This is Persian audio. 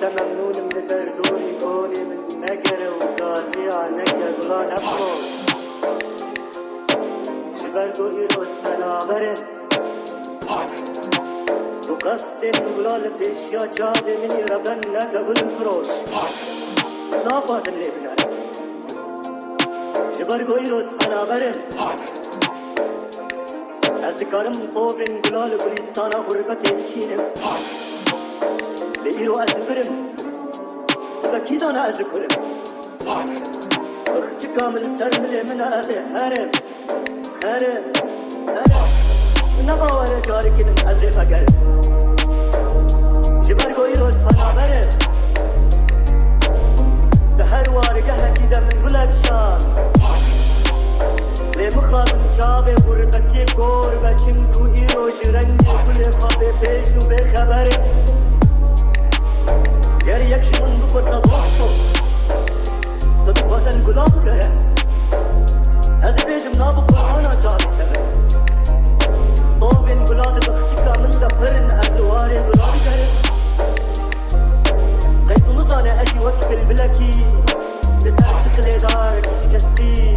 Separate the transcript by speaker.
Speaker 1: ممنون من دردوني كوني من نقر وقاسي عنك قلا نفو شبرقو إيروس تنابرن وقصد قلا لبتشيا جاد مني ربن ندبل الفروش نافاتن لي بنار شبرقو إيروس تنابرن أذكرم قوبن قلا لبلستانا غربت يمشينم لإيرو أذكرم سبكيد أنا أذكرم أختي كامل سرملي من أهل هرم نباور جاري كدم أزرف أقل جبرقو إيروس فنابرم بهر وارقه كده من بلد شان لمخاطم جابه غربتي غربتي رو إيرو جرنگي كل خوابه پیش نو بخبره گر یک شمون بپرسد وقتو تو بخوازن گلاب گره از بیشم نابو قرآنا جابی تره طوبین گلاد بخچکا من دا پرن اردواری گلابی گره قیس مزانه اجی وقت بالبلکی لسر سقل دار کشکستی